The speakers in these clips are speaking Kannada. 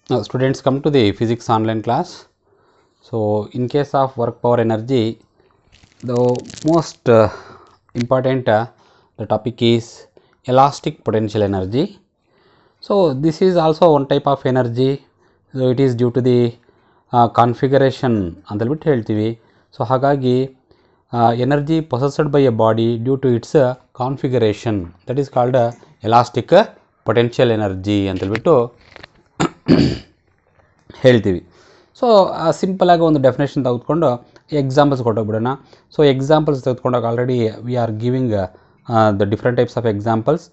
Now students, come to the physics online class. So in case of work power energy, the most important the topic is elastic potential energy. So this is also one type of energy. So it is due to the configuration ಅಂತ ಹೇಳ್ಬಿಟ್ಟು ಹೇಳ್ತೀವಿ. ಸೊ ಹಾಗಾಗಿ energy possessed by a body due to its configuration, that is called elastic potential energy ಅಂತ ಹೇಳ್ಬಿಟ್ಟು ಹೇಳ್ತೀವಿ. ಸೊ ಸಿಂಪಲ್ ಆಗಿ ಒಂದು ಡೆಫಿನೇಷನ್ ತೆಗೆದುಕೊಂಡು ಎಕ್ಸಾಂಪಲ್ಸ್ ಕೊಟ್ಟೋಗ್ಬಿಡೋಣ. ಸೊ ಎಕ್ಸಾಂಪಲ್ಸ್ ತೆಗೆದುಕೊಂಡಾಗ already we are giving the different types of examples.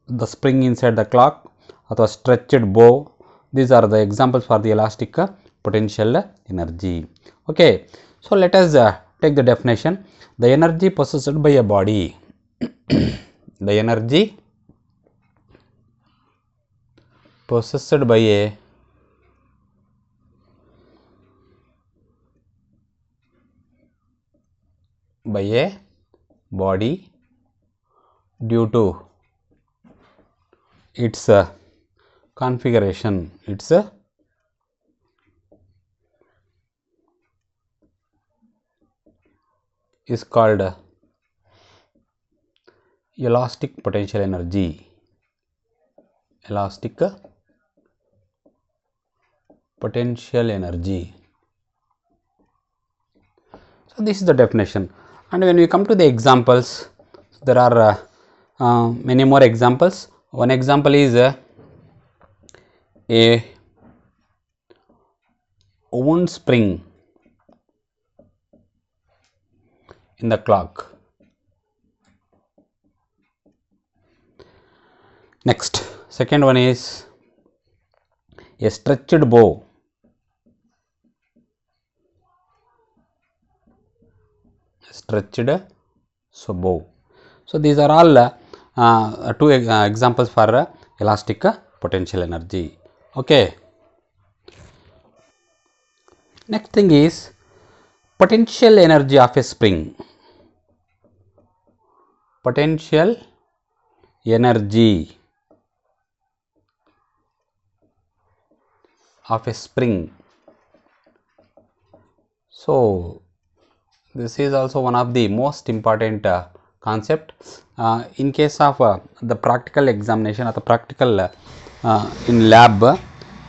The spring inside the clock ಅಥವಾ ಸ್ಟ್ರೆಚ್ಡ್ ಬೋ, these are the examples for the elastic potential energy. Okay, so let us take the definition. The energy possessed by a body the energy possessed by a body due to its configuration, its is called elastic potential energy. Elastic potential energy. So this is the definition. And when we come to the examples, there are many more examples. One example is a wound spring in the clock. Next, second one is a stretched bow. Stretched bow. So these are all two examples for elastic potential energy. Okay. Next thing is potential energy of a spring. Potential energy of a spring. So this is also one of the most important concept in case of the practical examination or the practical in lab.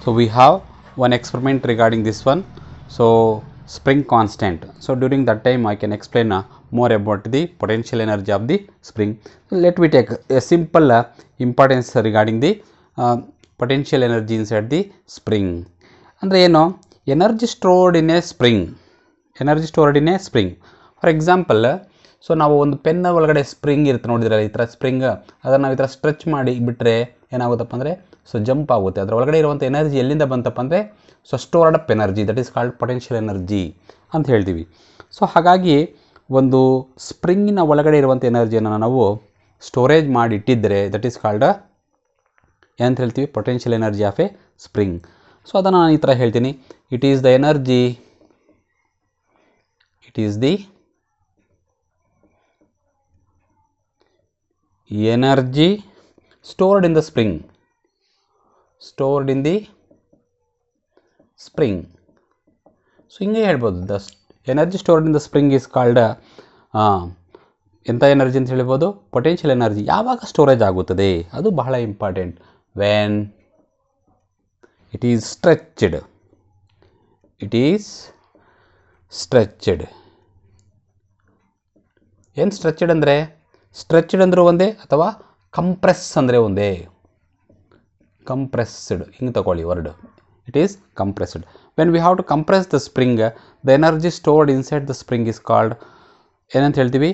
So we have one experiment regarding this one. So spring constant. So during that time I can explain more about the potential energy of the spring. So let me take a simple importance regarding the potential energy inside the spring. Andre ಏನು, energy stored in a spring. Energy stored in a spring. For example, so ನಾವು ಒಂದು ಪೆನ್ನ ಒಳಗಡೆ ಸ್ಪ್ರಿಂಗ್ ಇರುತ್ತೆ ನೋಡಿದ್ರಲ್ಲ, ಈ ಥರ ಸ್ಪ್ರಿಂಗ್, ಅದನ್ನು ನಾವು ಈ ಥರ ಸ್ಟ್ರೆಚ್ ಮಾಡಿ ಬಿಟ್ಟರೆ ಏನಾಗುತ್ತಪ್ಪ ಅಂದರೆ ಸೊ ಜಂಪ್ ಆಗುತ್ತೆ. ಅದರ ಒಳಗಡೆ ಇರುವಂಥ ಎನರ್ಜಿ ಎಲ್ಲಿಂದ ಬಂತಪ್ಪ ಅಂದರೆ so stored up energy, that is called potential energy ಅಂತ ಹೇಳ್ತೀವಿ. ಸೊ ಹಾಗಾಗಿ ಒಂದು ಸ್ಪ್ರಿಂಗಿನ ಒಳಗಡೆ ಇರುವಂಥ ಎನರ್ಜಿಯನ್ನು ನಾವು ಸ್ಟೋರೇಜ್ ಮಾಡಿ ಇಟ್ಟಿದ್ದರೆ ದಟ್ ಈಸ್ ಕಾಲ್ಡ್ ಏನಂತ ಹೇಳ್ತೀವಿ, potential energy of a spring. So ಅದನ್ನು ನಾನು ಈ ಥರ ಹೇಳ್ತೀನಿ, it is the energy, it is the energy stored in the spring, stored in the spring. So ಹಿಂಗೆ ಹೇಳ್ಬೋದು, the energy stored in the spring is called ಎಂಥ ಎನರ್ಜಿ ಅಂತ ಹೇಳ್ಬೋದು, ಪೊಟೆನ್ಷಿಯಲ್ ಎನರ್ಜಿ. ಯಾವಾಗ ಸ್ಟೋರೇಜ್ ಆಗುತ್ತದೆ ಅದು ಬಹಳ important. When it is stretched, it is stretched. ಏನು ಸ್ಟ್ರೆಚ್ಡ್ ಅಂದರೆ, ಸ್ಟ್ರೆಚ್ಡ್ ಅಂದರೂ ಒಂದೇ ಅಥವಾ ಕಂಪ್ರೆಸ್ ಅಂದರೆ ಒಂದೇ. ಕಂಪ್ರೆಸ್ಡ್ ಹಿಂಗೆ ತಗೊಳ್ಳಿ word, it is compressed. When we have to compress the spring, the energy stored inside the spring is called ಏನಂತ ಹೇಳ್ತೀವಿ,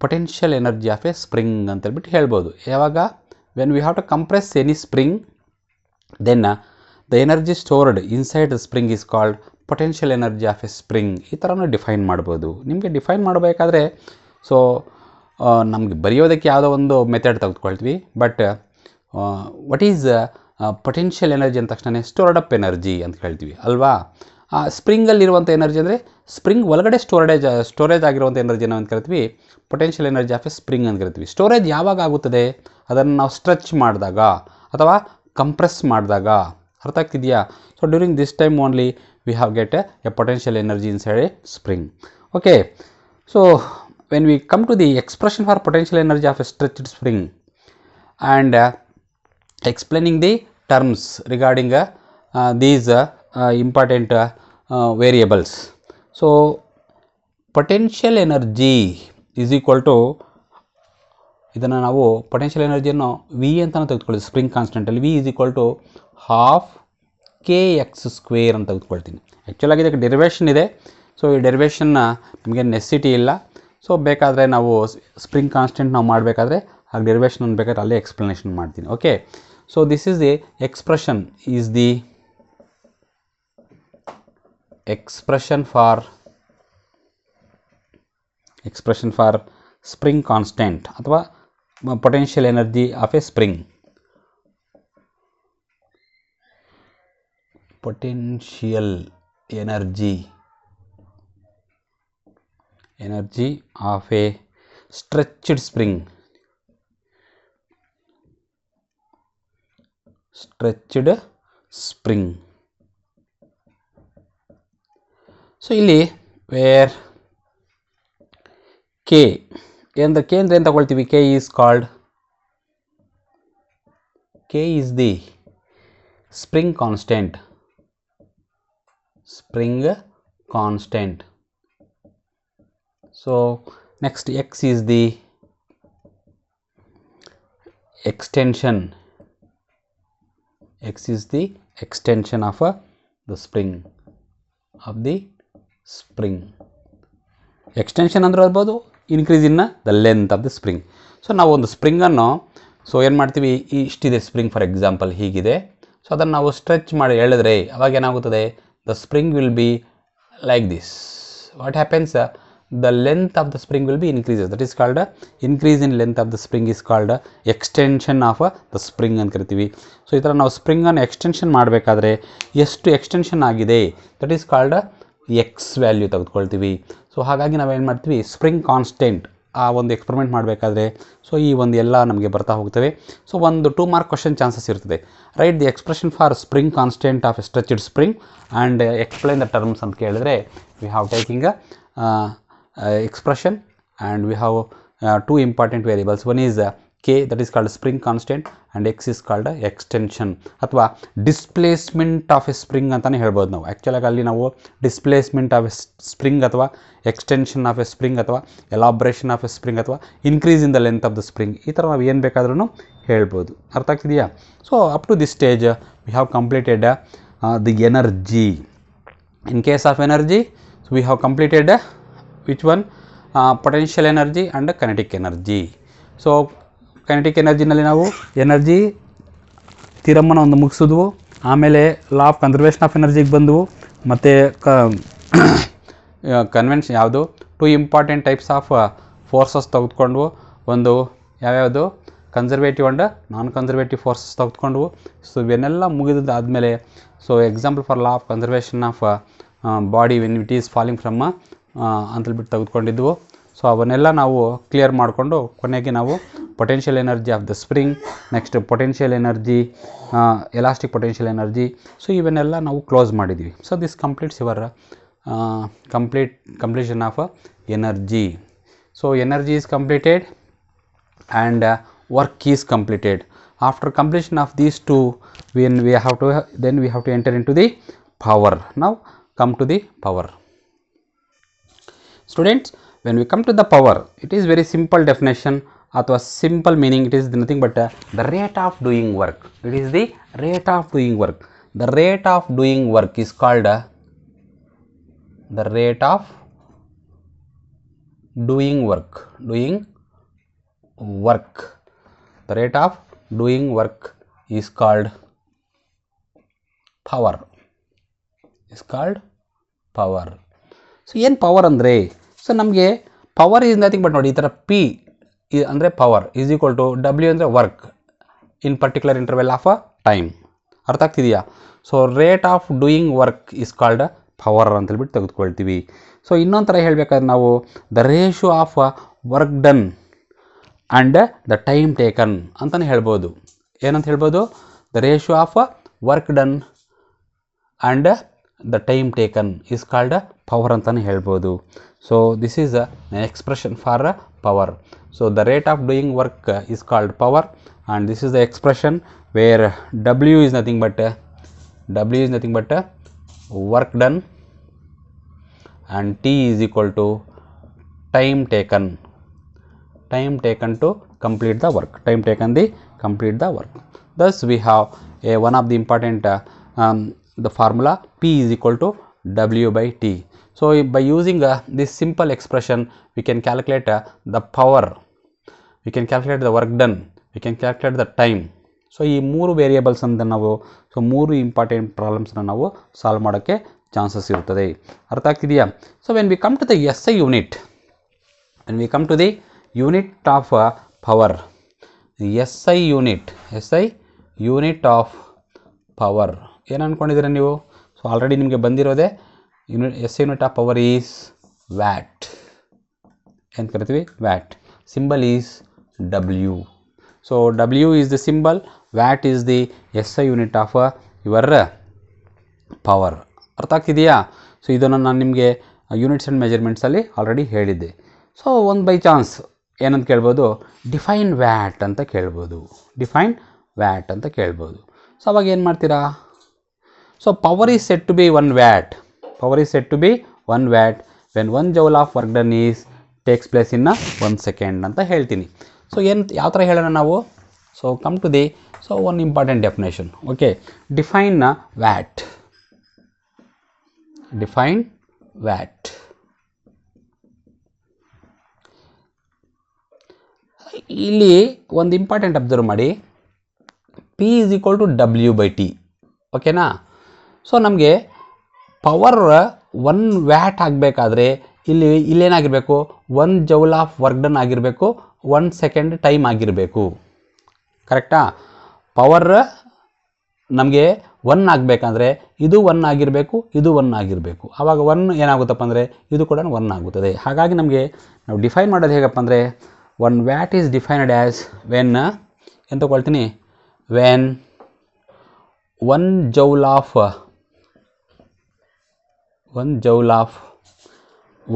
potential energy of a spring ಅಂತ ಹೇಳ್ಬಿಟ್ಟು ಹೇಳ್ಬೋದು. ಯಾವಾಗ, when we have to compress any spring, then the energy stored inside the spring is called potential energy of a spring. ಈ ಥರನೂ ಡಿಫೈನ್ ಮಾಡ್ಬೋದು. ನಿಮಗೆ ಡಿಫೈನ್ ಮಾಡಬೇಕಾದ್ರೆ ಸೊ ನಮಗೆ ಬರೆಯೋದಕ್ಕೆ ಯಾವುದೋ ಒಂದು ಮೆಥಡ್ ತೆಗೆದುಕೊಳ್ತೀವಿ. But what is potential energy ಅಂದ ತಕ್ಷಣ ಸ್ಟೋರ್ಡ್ ಅಪ್ ಎನರ್ಜಿ ಅಂತ ಹೇಳ್ತೀವಿ ಅಲ್ವಾ. ಸ್ಪ್ರಿಂಗಲ್ಲಿರುವಂಥ ಎನರ್ಜಿ ಅಂದರೆ ಸ್ಪ್ರಿಂಗ್ ಒಳಗಡೆ ಸ್ಟೋರೇಜ್ ಆಗಿರುವಂಥ ಎನರ್ಜಿ ನಾವು ಅಂತ ಕರಿತೀವಿ potential energy of a spring ಅಂತ ಕರಿತೀವಿ. ಸ್ಟೋರೇಜ್ ಯಾವಾಗ ಆಗುತ್ತದೆ, ಅದನ್ನು ನಾವು ಸ್ಟ್ರೆಚ್ ಮಾಡಿದಾಗ ಅಥವಾ ಕಂಪ್ರೆಸ್ ಮಾಡಿದಾಗ ಅರ್ಥ ಆಗ್ತಿದೆಯಾ? So during this time only we have get a potential energy inside a spring. Okay, so when we come to the expression for potential energy of a stretched spring and explaining the terms regarding these important variables. So potential energy is equal to, ಇದನ್ನು ನಾವು ಪೊಟೆನ್ಷಿಯಲ್ ಎನರ್ಜಿಯನ್ನು ವಿ ಅಂತಲೂ ತೆಗೆದುಕೊಳ್ಳಿ, ಸ್ಪ್ರಿಂಗ್ ಕಾನ್ಸ್ಟೆಂಟಲ್ಲಿ V is equal to half kx² ಅಂತ ತೆಗೆದುಕೊಳ್ತೀನಿ. ಆ್ಯಕ್ಚುಲಾಗಿ ಇದಕ್ಕೆ ಡೆರಿವೇಷನ್ ಇದೆ. ಸೊ ಈ ಡೆರಿವೇಷನ್ನ ನಮಗೆ ನೆಸಿಟಿ ಇಲ್ಲ. ಸೊ ಬೇಕಾದರೆ ನಾವು ಸ್ಪ್ರಿಂಗ್ ಕಾನ್ಸ್ಟೆಂಟ್ ನಾವು ಮಾಡಬೇಕಾದ್ರೆ ಆ ಡೆರಿವೇಷನ್ ಅನ್ನು ಬೇಕಾದ್ರೆ ಅಲ್ಲೇ ಎಕ್ಸ್ಪ್ಲನೇಷನ್ ಮಾಡ್ತೀನಿ. Okay, so this is the expression for spring constant ಅಥವಾ potential energy of a spring. Potential energy of a stretched spring. So ಇಲ್ಲಿ ವೇರ್ ಕೆ ಅಂದರೆ ಕೆ ಅಂದರೆ ಏನು ತಗೊಳ್ತೀವಿ? K is the spring constant. So next x is the extension of the spring. Extension ಅಂದ್ರೆ ಇರ್ಬೋದು increase in the length of the spring. So ನಾವು ಒಂದು ಸ್ಪ್ರಿಂಗನ್ನು ಸೊ ಏನು ಮಾಡ್ತೀವಿ, ಇಷ್ಟಿದೆ ಸ್ಪ್ರಿಂಗ್ ಫಾರ್ ಎಕ್ಸಾಂಪಲ್ ಹೀಗಿದೆ. ಸೊ ಅದನ್ನು ನಾವು ಸ್ಟ್ರೆಚ್ ಮಾಡಿ ಎಳೆದ್ರೆ ಅವಾಗ ಏನಾಗುತ್ತದೆ? The spring will be like this. What happens? The length of the spring will be increases. That is called increase in length of the spring is called extension of the spring ಅಂತ ಕರಿತೀವಿ. ಸೊ ಈ ಥರ ನಾವು ಸ್ಪ್ರಿಂಗನ್ನು ಎಕ್ಸ್ಟೆನ್ಷನ್ ಮಾಡಬೇಕಾದ್ರೆ ಎಷ್ಟು ಎಕ್ಸ್ಟೆನ್ಷನ್ ಆಗಿದೆ that is called X value ತೆಗೆದುಕೊಳ್ತೀವಿ. ಸೊ ಹಾಗಾಗಿ ನಾವೇನು ಮಾಡ್ತೀವಿ, ಸ್ಪ್ರಿಂಗ್ ಕಾನ್ಸ್ಟೆಂಟ್ ಆ ಒಂದು ಎಕ್ಸ್ಪೆರಿಮೆಂಟ್ ಮಾಡಬೇಕಾದ್ರೆ ಸೊ ಈ ಒಂದು ಎಲ್ಲ ನಮಗೆ ಬರ್ತಾ ಹೋಗ್ತವೆ. ಸೊ ಒಂದು 2 ಮಾರ್ಕ್ ಕ್ವಶನ್ ಚಾನ್ಸಸ್ ಇರ್ತದೆ. Right the expression for spring constant of a stretched spring and explain the terms ಅಂತ ಕೇಳಿದ್ರೆ we have taking expression and we have 2 important variables. One is k, that is called spring constant, and x is called extension ಅಥವಾ ಡಿಸ್ಪ್ಲೇಸ್ಮೆಂಟ್ ಆಫ್ ಎ ಸ್ಪ್ರಿಂಗ್ ಅಂತಲೇ ಹೇಳ್ಬೋದು ನಾವು. ಆ್ಯಕ್ಚುಲಾಗಿ ಅಲ್ಲಿ ನಾವು ಡಿಸ್ಪ್ಲೇಸ್ಮೆಂಟ್ ಆಫ್ ಎ ಸ್ಪ್ರಿಂಗ್ ಅಥವಾ ಎಕ್ಸ್ಟೆನ್ಷನ್ ಆಫ್ ಎ ಸ್ಪ್ರಿಂಗ್ ಅಥವಾ ಎಲಾಬ್ರೇಷನ್ ಆಫ್ ಎ ಸ್ಪ್ರಿಂಗ್ ಅಥವಾ increase in the length of the spring ಈ ಥರ ನಾವು ಏನು ಬೇಕಾದ್ರೂ ಹೇಳ್ಬೋದು. ಅರ್ಥ ಆಗ್ತಿದೆಯಾ? So up to this stage we have completed the energy. In case of energy we have completed which one? Potential energy and kinetic energy. So kinetic energy ನಲ್ಲಿ ನಾವು ಎನರ್ಜಿ ಥಿಯರಮನ್ನು ಒಂದು ಮುಗಿಸಿದ್ವು, ಆಮೇಲೆ ಲಾ ಆಫ್ ಕನ್ಸರ್ವೇಷನ್ ಆಫ್ ಎನರ್ಜಿಗೆ ಬಂದವು, ಮತ್ತು ಕನ್ವೆನ್ಷನ್ ಯಾವುದು 2 ಇಂಪಾರ್ಟೆಂಟ್ ಟೈಪ್ಸ್ ಆಫ್ ಫೋರ್ಸಸ್ ತೆಗೆದುಕೊಂಡ್ವು. ಒಂದು ಯಾವ್ಯಾವುದು? Conservative and non conservative forces ತೆಗೆದುಕೊಂಡ್ವು. ಸೊ ಇವನ್ನೆಲ್ಲ ಮುಗಿದಾದಮೇಲೆ so example for law of conservation of body when it is falling from ಅಂತೇಳ್ಬಿಟ್ಟು ತೆಗೆದುಕೊಂಡಿದ್ವು. ಸೊ ಅವನ್ನೆಲ್ಲ ನಾವು ಕ್ಲಿಯರ್ ಮಾಡಿಕೊಂಡು ಕೊನೆಗೆ ನಾವು potential energy of the spring, next potential energy, elastic potential energy, so ಇವನ್ನೆಲ್ಲ ನಾವು ಕ್ಲೋಸ್ ಮಾಡಿದ್ವಿ. So this completes your completion of energy. So energy is completed and work is completed. After completion of these two, then we have to enter into the power. Now come to the power. Students, when we come to the power, it is very simple definition ಅಥವಾ simple meaning. It is nothing but the rate of doing work. It is the rate of doing work. The rate of doing work is called the rate of doing work. The rate of doing work is called power. So ಏನು ಪವರ್ ಅಂದರೆ, ಸೊ ನಮಗೆ ಪವರ್ ಈಸ್ ನಥಿಂಗ್ ಬಟ್ ನೋಡಿ ಈ ಥರ ಪಿ ಅಂದರೆ power is equal to W ಅಂದರೆ work in particular interval of a time. ಅರ್ಥ ಆಗ್ತಿದೆಯಾ? So rate of doing work is called power ಅಂತೇಳ್ಬಿಟ್ಟು ತೆಗೆದುಕೊಳ್ತೀವಿ. ಸೊ ಇನ್ನೊಂದು ಥರ ಹೇಳಬೇಕಾದ್ರೆ ನಾವು the ratio of work done and the time taken ಅಂತಲೇ ಹೇಳ್ಬೋದು. ಏನಂತ ಹೇಳ್ಬೋದು? The ratio of work done and the time taken is called power ಅಂತಲೇ ಹೇಳ್ಬೋದು. So this is an expression for power. So the rate of doing work is called power, and this is the expression where W is nothing but work done, and T is equal to time taken to complete the work, time taken to complete the work. Thus we have one of the important the formula P is equal to W by T. So by using this simple expression we can calculate the power, we can calculate the work done, we can calculate the time. So ಈ ಮೂರು ವೇರಿಯೇಬಲ್ಸ್ ಅಂತ ನಾವು ಮೂರು ಇಂಪಾರ್ಟೆಂಟ್ ಪ್ರಾಬ್ಲಮ್ಸ್ನ ನಾವು ಸಾಲ್ವ್ ಮಾಡೋಕ್ಕೆ ಚಾನ್ಸಸ್ ಇರ್ತದೆ. ಅರ್ಥ ಆಗ್ತಿದೆಯಾ? So when we come to the SI unit, of power, SI unit of power ಏನು ಅಂದ್ಕೊಂಡಿದ್ದೀರಾ ನೀವು? ಸೊ ಆಲ್ರೆಡಿ ನಿಮಗೆ ಬಂದಿರೋದೆ SI unit of power is watt ಅಂತ ಕರಿತೀವಿ, watt. Symbol is W. So W is the symbol, watt is the SI unit of your power. ಅರ್ಥ ಆಗ್ತಿದೆಯಾ? ಸೊ ಇದನ್ನು ನಾನು ನಿಮಗೆ ಯೂನಿಟ್ಸ್ ಆ್ಯಂಡ್ ಮೆಜರ್ಮೆಂಟ್ಸಲ್ಲಿ ಆಲ್ರೆಡಿ ಹೇಳಿದ್ದೆ. ಸೊ ಒಂದು ಬೈ ಚಾನ್ಸ್ ಏನಂತ ಕೇಳ್ಬೋದು, ಡಿಫೈನ್ ವ್ಯಾಟ್ ಅಂತ ಕೇಳ್ಬೋದು. ಸೊ ಅವಾಗ ಏನು ಮಾಡ್ತೀರಾ? So power is set to be 1 watt, when 1 joule of work done is takes place in 1 second ಅಂತ ಹೇಳ್ತೀನಿ. ಸೊ ಏನು ಯಾವ ಥರ ಹೇಳೋಣ ನಾವು? So come to the one important definition. Okay, define watt. ಇಲ್ಲಿ ಒಂದು ಇಂಪಾರ್ಟೆಂಟ್ ಅಬ್ಸರ್ವ್ ಮಾಡಿ, P is equal to W by T. ಓಕೆನಾ? ಸೊ ನಮಗೆ ಪವರ್ 1 ವ್ಯಾಟ್ ಆಗಬೇಕಾದ್ರೆ ಇಲ್ಲೇನಾಗಿರಬೇಕು, 1 joule ಆಫ್ ವರ್ಕ್ ಡನ್ ಆಗಿರಬೇಕು, 1 ಸೆಕೆಂಡ್ ಟೈಮ್ ಆಗಿರಬೇಕು. ಕರೆಕ್ಟಾ? ಪವರ್ ನಮಗೆ 1 ಆಗಬೇಕಂದ್ರೆ ಇದು 1 ಆಗಿರಬೇಕು, ಇದು 1 ಆಗಿರಬೇಕು. ಆವಾಗ 1 ಏನಾಗುತ್ತಪ್ಪ ಅಂದರೆ ಇದು ಕೂಡ 1 ಆಗುತ್ತದೆ. ಹಾಗಾಗಿ ನಮಗೆ ನಾವು ಡಿಫೈನ್ ಮಾಡೋದು ಹೇಗಪ್ಪ ಅಂದರೆ, 1 watt is defined as when ಏನು ತಗೊಳ್ತೀನಿ, when 1 joule of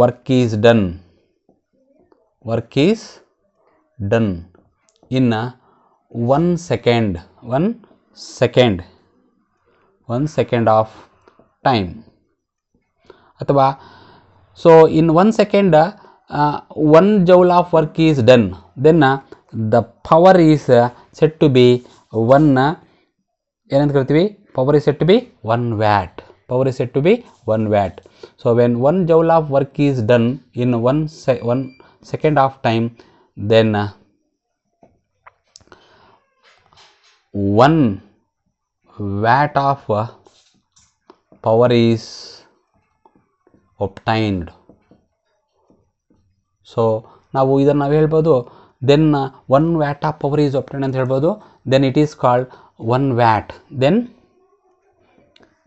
work is done in 1 second of time. ಅಥವಾ so in 1 second 1 joule of work is done, then the power is said to be 1 ಏನಂತ ಕರಿತೀವಿ, power is said to be 1 watt. So when 1 joule of work is done in 1 second of time, then 1 watt of power is obtained. So ನಾವು ಇದನ್ನು ನಾವು ಹೇಳ್ಬೋದು, then 1 watt of power is obtained ಅಂತ ಹೇಳ್ಬೋದು. then it is called 1 watt. then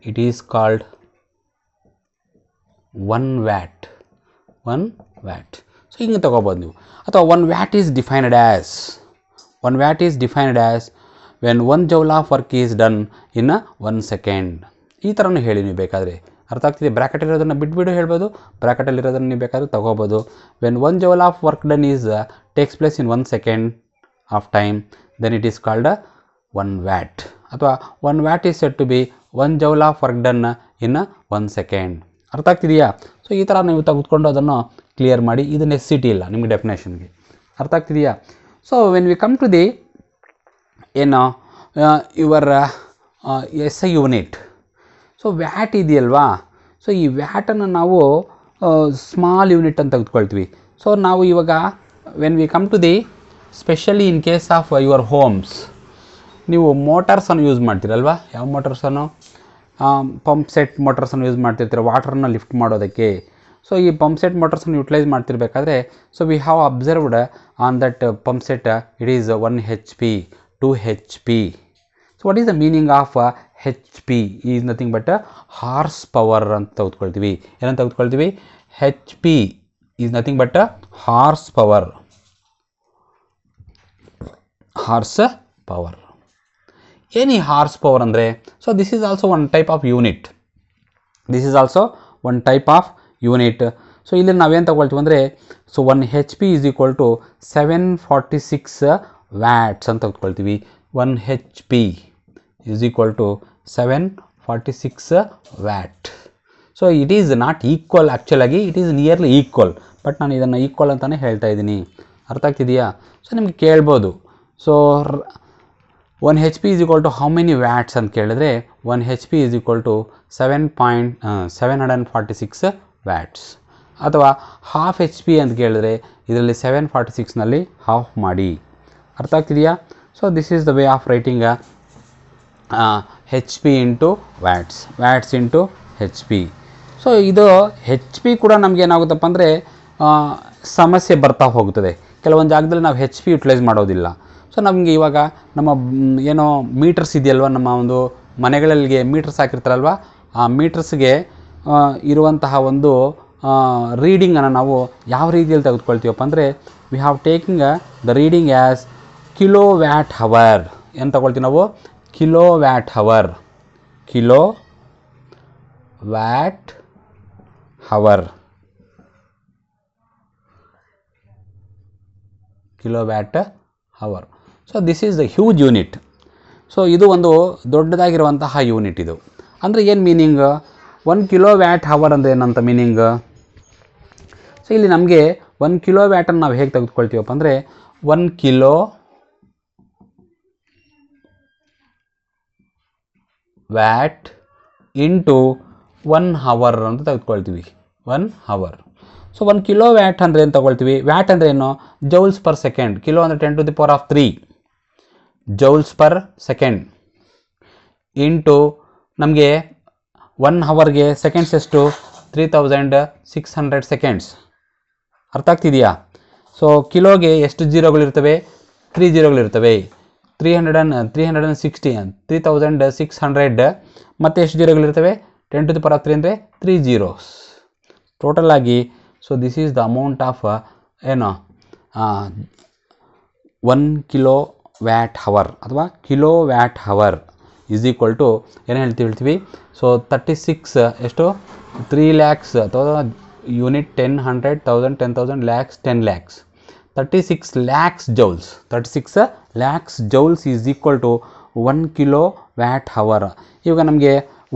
it is called 1 watt. So ಹಿಂಗೆ ತಗೋಬೋದು ನೀವು. ಅಥವಾ 1 watt is defined as when 1 joule of work is done in 1 second. ಈ ಥರನೂ ಹೇಳಿ ನೀವು ಬೇಕಾದರೆ. ಅರ್ಥ ಆಗ್ತಿದೆ? ಬ್ರ್ಯಾಕೆಟಲ್ಲಿರೋದನ್ನು ಬಿಟ್ಬಿಟ್ಟು ಹೇಳ್ಬೋದು, ಬ್ರ್ಯಾಕೆಟಲ್ಲಿರೋದನ್ನು ನೀವು ಬೇಕಾದರೂ ತಗೋಬೋದು. when 1 joule of work done is takes place in 1 second of time, then it is called 1 watt. ಅಥವಾ 1 watt is said to be 1 joule of work done in 1 second. ಅರ್ಥ ಆಗ್ತಿದೆಯಾ? ಸೊ ಈ ಥರ ನೀವು ತೆಗೆದುಕೊಂಡು ಅದನ್ನು ಕ್ಲಿಯರ್ ಮಾಡಿ. ಇದು ನೆಸೆಸಿಟಿ ಇಲ್ಲ ನಿಮಗೆ ಡೆಫಿನೇಷನ್ಗೆ. ಅರ್ಥ ಆಗ್ತಿದೆಯಾ? So when we come to the ಏನು your SI unit, so watt ಇದೆಯಲ್ವಾ, ಸೊ ಈ ವ್ಯಾಟನ್ನು ನಾವು ಸ್ಮಾಲ್ ಯೂನಿಟ್ ಅಂತ ತೆಗೆದುಕೊಳ್ತೀವಿ. ಸೊ ನಾವು ಇವಾಗ when we come to the specially in case of your homes, ನೀವು ಮೋಟಾರ್ಸನ್ನು ಯೂಸ್ ಮಾಡ್ತೀರಲ್ವ, ಯಾವ ಮೋಟಾರ್ಸನ್ನು, ಪಂಪ್ ಸೆಟ್ ಮೋಟರ್ಸನ್ನು ಯೂಸ್ ಮಾಡ್ತಿರ್ತೀರ ವಾಟರ್ನ ಲಿಫ್ಟ್ ಮಾಡೋದಕ್ಕೆ. ಸೊ ಈ ಪಂಪ್ ಸೆಟ್ ಮೋಟರ್ಸನ್ನು ಯುಟಿಲೈಸ್ ಮಾಡ್ತಿರ್ಬೇಕಾದ್ರೆ, so we have observed on that pump set it is 1 HP, 2 HP. So what is the meaning of HP? Is nothing but horse power ಅಂತ ತೆಗೆದುಕೊಳ್ತೀವಿ. ಏನಂತ ತೆಗೆದುಕೊಳ್ತೀವಿ? HP is nothing but horse power. ಏನು ಈ ಹಾರ್ಸ್ ಪವರ್ ಅಂದರೆ? So this is also one type of unit. This is also one type of unit. So ಇಲ್ಲಿ ನಾವೇನು ತಗೊಳ್ತೀವಿ ಅಂದರೆ, so 1 HP is equal to 746 watts ಅಂತ ತೆಗೆದುಕೊಳ್ತೀವಿ. 1 HP is equal to 746 watt. So it is not equal, ಆ್ಯಕ್ಚುಲಾಗಿ it is nearly equal, but ನಾನು ಇದನ್ನು ಈಕ್ವಲ್ ಅಂತಲೇ ಹೇಳ್ತಾ ಇದ್ದೀನಿ. ಅರ್ಥ ಆಗ್ತಿದೆಯಾ? ಸೊ ನಿಮಗೆ ಕೇಳ್ಬೋದು, so 1 HP is equal to how many watts ಅಂತ ಕೇಳಿದ್ರೆ 1 HP is equal to 746 watts. ಅಥವಾ ಹಾಫ್ HP ಅಂತ ಕೇಳಿದ್ರೆ ಇದರಲ್ಲಿ 746ನಲ್ಲಿ ಹಾಫ್ ಮಾಡಿ. ಅರ್ಥ ಆಗ್ತಿದೆಯಾ? So this is the way of writing HP into watts, watts into HP. So ಇದು HP ಕೂಡ ನಮ್ಗೆ ಏನಾಗುತ್ತಪ್ಪ ಅಂದರೆ ಸಮಸ್ಯೆ ಬರ್ತಾ ಹೋಗುತ್ತದೆ. ಕೆಲವೊಂದು ಜಾಗದಲ್ಲಿ ನಾವು HP ಯುಟಿಲೈಸ್ ಮಾಡೋದಿಲ್ಲ. ಸೊ ನಮಗೆ ಇವಾಗ ನಮ್ಮ ಏನೋ ಮೀಟರ್ಸ್ ಇದೆಯಲ್ವ, ನಮ್ಮ ಒಂದು ಮನೆಗಳಿಗೆ ಮೀಟರ್ಸ್ ಹಾಕಿರ್ತಾರಲ್ವ, ಆ ಮೀಟರ್ಸ್ಗೆ ಇರುವಂತಹ ಒಂದು ರೀಡಿಂಗನ್ನು ನಾವು ಯಾವ ರೀತಿಯಲ್ಲಿ ತೆಗೆದುಕೊಳ್ತೀವಪ್ಪ ಅಂದರೆ, we have taking the reading as kilo watt hour. ಏನು ತಗೊಳ್ತೀವಿ ನಾವು? Kilo watt hour, kilo watt hour, kilo watt hour. So this is the huge unit. So ಇದು ಒಂದು ದೊಡ್ಡದಾಗಿರುವಂತಹ ಯೂನಿಟ್. ಇದು ಅಂದರೆ ಏನು ಮೀನಿಂಗ್? 1 ಕಿಲೋ ವ್ಯಾಟ್ ಹವರ್ ಅಂದರೆ ಏನಂತ ಮೀನಿಂಗ್? ಸೊ ಇಲ್ಲಿ ನಮಗೆ 1 ಕಿಲೋ ವ್ಯಾಟನ್ನು ನಾವು ಹೇಗೆ ತೆಗೆದುಕೊಳ್ತೀವಪ್ಪ ಅಂದರೆ, 1 ಕಿಲೋ ವ್ಯಾಟ್ ಇಂಟು 1 ಹವರ್ ಅಂತ ತೆಗೆದುಕೊಳ್ತೀವಿ. 1 ಹವರ್. ಸೊ 1 ಕಿಲೋ ವ್ಯಾಟ್ ಅಂದರೆ ಏನು ತಗೊಳ್ತೀವಿ? ವ್ಯಾಟ್ ಅಂದರೆ ಏನು? Joules per second. ಕಿಲೋ ಅಂದರೆ 10⁻³ ಜೌಲ್ಸ್ ಪರ್ ಸೆಕೆಂಡ್ ಇಂಟು ನಮಗೆ 1 ಹವರ್ಗೆ ಸೆಕೆಂಡ್ಸ್ ಎಷ್ಟು? 3600 ಸೆಕೆಂಡ್ಸ್. ಅರ್ಥ ಆಗ್ತಿದೆಯಾ? ಸೊ ಕಿಲೋಗೆ ಎಷ್ಟು ಜೀರೋಗಳಿರ್ತವೆ? 3 ಜೀರೋಗಳಿರ್ತವೆ. 3600 ಮತ್ತು ಎಷ್ಟು ಜೀರೋಗಳಿರ್ತವೆ? 10⁻³ ಅಂದರೆ 3 ಜೀರೋಸ್ ಟೋಟಲ್ ಆಗಿ. So this is the amount of ಏನು 1 ಕಿಲೋ ವ್ಯಾಟ್ ಹವರ್ ಅಥವಾ kilo watt hour is equal to ಏನು ಹೇಳ್ತೀವಿ? ಸೊ 36 ಎಷ್ಟು? 3 lakhs ಅಥವಾ unit 10, 100, 1000, 10,000, lakhs, 10 lakhs. 36 lakhs joules. 36 lakhs joules is equal to 1 kilo watt hour. ಇವಾಗ ನಮಗೆ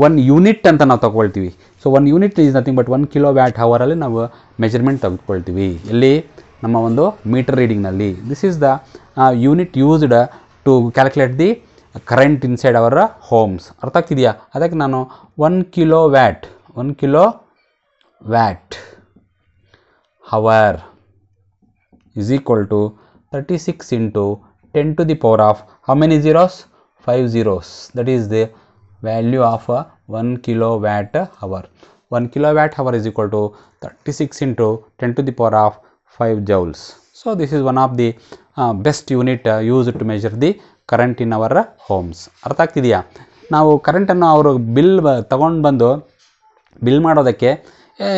1 ಯೂನಿಟ್ ಅಂತ ನಾವು ತಗೊಳ್ತೀವಿ. So 1 unit is nothing but 1 kilo watt ಹವರಲ್ಲಿ ನಾವು ಮೆಜರ್ಮೆಂಟ್ ತೆಗೆದುಕೊಳ್ತೀವಿ. ಎಲ್ಲಿ? ನಮ್ಮ ಒಂದು ಮೀಟರ್ ರೀಡಿಂಗ್ನಲ್ಲಿ. This is the unit used to calculate the current inside our homes. ಅರ್ಥ ಆಗ್ತಿದೆಯಾ? ಅದಕ್ಕೆ ನಾನು 1 kilo watt, 1 kilo watt hour is equal to 36 into 10 to the power of how many zeros? 5 zeros. That is the value of 1 kilowatt hour. 1 kilowatt hour is equal to 36 into 10 to the power of 5 joules. So this is one of the best unit used to measure the current in our homes. ಅರ್ಥ ಆಗ್ತಿದೆಯಾ? ನಾವು ಕರೆಂಟನ್ನು ಅವರು ತಗೊಂಡು ಬಂದು ಬಿಲ್ ಮಾಡೋದಕ್ಕೆ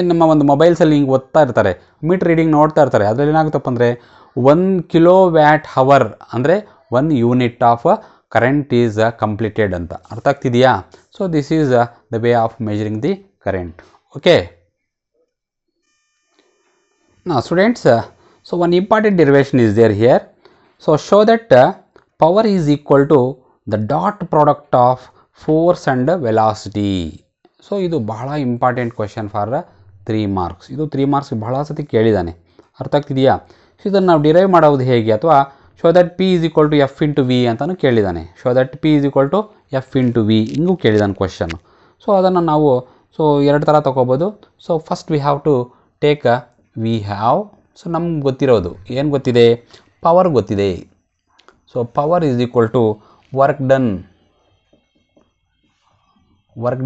ನಮ್ಮ ಒಂದು ಮೊಬೈಲ್ಸಲ್ಲಿ ಹಿಂಗೆ ಓದ್ತಾ ಇರ್ತಾರೆ, ಮೀಟರ್ ರೀಡಿಂಗ್ ನೋಡ್ತಾ ಇರ್ತಾರೆ. ಅದರಲ್ಲಿ ಏನಾಗುತ್ತಪ್ಪ ಅಂದರೆ 1 ಕಿಲೋ ವ್ಯಾಟ್ ಹವರ್ ಅಂದರೆ 1 unit of current is completed ಅಂತ. ಅರ್ಥ ಆಗ್ತಿದೆಯಾ? So this is the way of measuring the current. Okay. Now students, so one important derivation is there here. So show that power is equal to the dot product of force and velocity. So ಇದು ಬಹಳ ಇಂಪಾರ್ಟೆಂಟ್ ಕ್ವೆಶನ್ ಫಾರ್ 3 marks. ಇದು 3 marks ಬಹಳ ಸತಿ ಕೇಳಿದ್ದಾನೆ. ಅರ್ಥ ಆಗ್ತಿದೆಯಾ? ಸೊ ಇದನ್ನು ನಾವು ಡಿರೈವ್ ಮಾಡೋದು ಹೇಗೆ? ಅಥವಾ show that P is equal to F into V ಅಂತಲೂ ಕೇಳಿದ್ದಾನೆ. Show that P is equal to F into V ಹಿಂಗೂ ಕೇಳಿದ್ದಾನೆ ಕ್ವೆಶನ್ನು. ಸೊ ಅದನ್ನು ನಾವು ಎರಡು ಥರ ತೊಗೋಬೋದು. So first we have to take we have. So ನಮ್ಗೆ ಗೊತ್ತಿರೋದು ಏನು ಗೊತ್ತಿದೆ? ಪವರ್ ಗೊತ್ತಿದೆ. So power is equal to work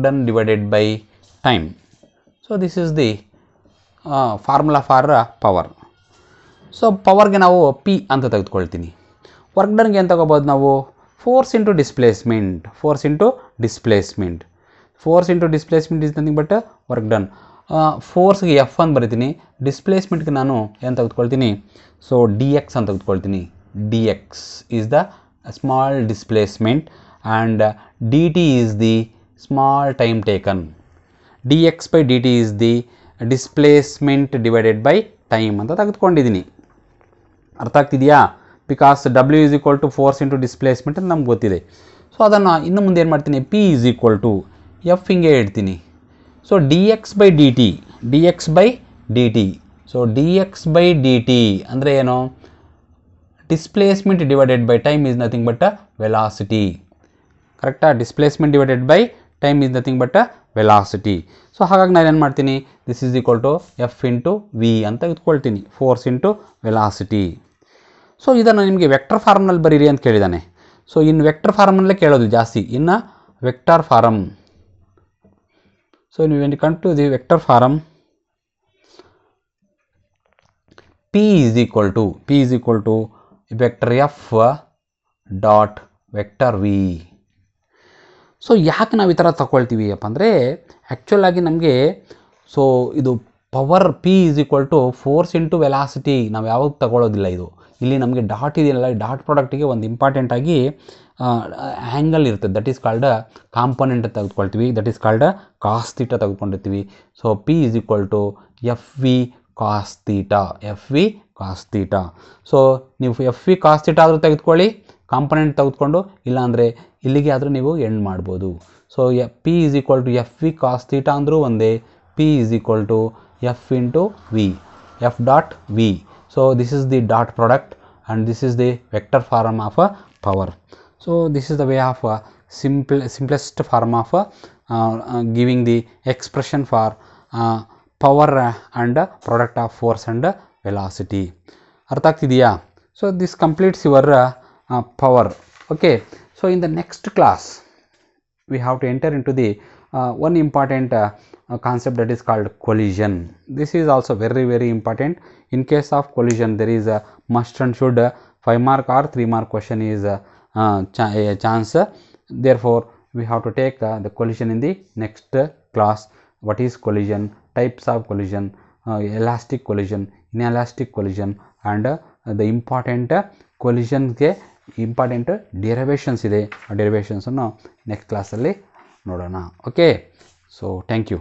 done divided by time. So this is the formula for power. So ಪವರ್ಗೆ ನಾವು P ಅಂತ ತೆಗೆದುಕೊಳ್ತೀನಿ. ವರ್ಕ್ ಡನ್ಗೆ ಏನು ತಗೋಬೋದು ನಾವು? Force into displacement. Force into displacement is nothing but work done. ಫೋರ್ಸ್ಗೆ F ಅಂತ ಬರಿತೀನಿ, ಡಿಸ್ಪ್ಲೇಸ್ಮೆಂಟ್ಗೆ ನಾನು ಏನು ತೆಗೆದುಕೊಳ್ತೀನಿ? ಸೊ dx ಅಂತ ತೆಗೆದುಕೊಳ್ತೀನಿ. dx is the small displacement and dt is the small time taken. D X by D T is the displacement divided by time ಅಂತ ತೆಗೆದುಕೊಂಡಿದ್ದೀನಿ. ಅರ್ಥ ಆಗ್ತಿದೆಯಾ? Because W is equal to force into displacement ಅಂತ ನಮ್ಗೆ ಗೊತ್ತಿದೆ. ಸೊ ಅದನ್ನು ಇನ್ನು ಮುಂದೆ ಏನು ಮಾಡ್ತೀನಿ, P is equal to F ಹಿಂಗೆ ಇಡ್ತೀನಿ. So D X by D T, D X by D T. So D X by D T ಅಂದರೆ ಏನು? Displacement divided by time is nothing but velocity. ಕರೆಕ್ಟಾ? Displacement divided by time is nothing but velocity. So ಹಾಗಾಗಿ ನಾನು ಏನು ಮಾಡ್ತೀನಿ, this is equal to F into V ಅಂತ ಇಟ್ಕೊಳ್ತೀನಿ, ಫೋರ್ಸ್ ಇಂಟು ವೆಲಾಸಿಟಿ. ಸೊ ಇದನ್ನು ನಿಮಗೆ ವೆಕ್ಟರ್ ಫಾರ್ಮ್ನಲ್ಲಿ ಬರೀರಿ ಅಂತ ಕೇಳಿದ್ದಾನೆ. ಸೊ ಇನ್ನು ವೆಕ್ಟರ್ ಫಾರ್ಮ್ನಲ್ಲೇ ಕೇಳೋದು ಜಾಸ್ತಿ, ಇನ್ನು ವೆಕ್ಟರ್ ಫಾರಮ್. ಸೊ ನೀವು when you come to the vector form, P is equal to vector F dot vector V. So ಯಾಕೆ ನಾವು ಈ ಥರ ತಗೊಳ್ತೀವಿ ಅಪ್ಪ ಅಂದರೆ, ಆ್ಯಕ್ಚುಲಾಗಿ ನಮಗೆ ಸೊ ಇದು power P is equal to force into velocity ನಾವು ಯಾವಾಗ ತಗೊಳ್ಳೋದಿಲ್ಲ. ಇದು ಇಲ್ಲಿ ನಮಗೆ ಡಾಟ್ ಇದೆಯಲ್ಲ, ಡಾಟ್ ಪ್ರಾಡಕ್ಟಿಗೆ ಒಂದು ಇಂಪಾರ್ಟೆಂಟಾಗಿ ಆ್ಯಂಗಲ್ ಇರ್ತದೆ, ದಟ್ ಈಸ್ ಕಾಲ್ಡ್ ಕಾಂಪೊನೆಂಟ್ ತೆಗೆದುಕೊಳ್ತೀವಿ, that is called cos theta ತೆಗೆದುಕೊಂಡಿರ್ತೀವಿ. So P is equal to F V cos theta, F V cos theta. So ನೀವು ಎಫ್ ವಿ ಕಾಸ್ ಥೀಟಾ ಆದರೂ ತೆಗೆದುಕೊಳ್ಳಿ ಕಾಂಪೊನೆಂಟ್ ತೆಗೆದುಕೊಂಡು, ಇಲ್ಲಾಂದರೆ ಇಲ್ಲಿಗೆ ಆದರೂ ನೀವು ಎಂಡ್ ಮಾಡ್ಬೋದು. So P is equal to F V cos theta ಅಂದರೂ ಒಂದೇ, P is equal to F into V, F dot V. So this is the dot product and this is the vector form of power. So this is the way of simplest form of giving the expression for power and product of force and velocity. ಅರ್ಥ ಆಗ್ತಿದೆಯಾ? So this completes your power. Okay, so in the next class we have to enter into the one important concept that is called collision. This is also very important. In case of collision, there is a must and should 5 mark or 3 mark question is a chance. Therefore, we have to take the collision in the next class. What is collision? Types of collision, elastic collision, inelastic collision, and the important collision ಗೆ ಇಂಪಾರ್ಟೆಂಟ್ ಡೆರಿವೇಷನ್ಸ್ ಇದೆ. ಆ ಡೆರಿವೇಷನ್ಸನ್ನು ನೆಕ್ಸ್ಟ್ ಕ್ಲಾಸಲ್ಲಿ ನೋಡೋಣ. Okay, so thank you.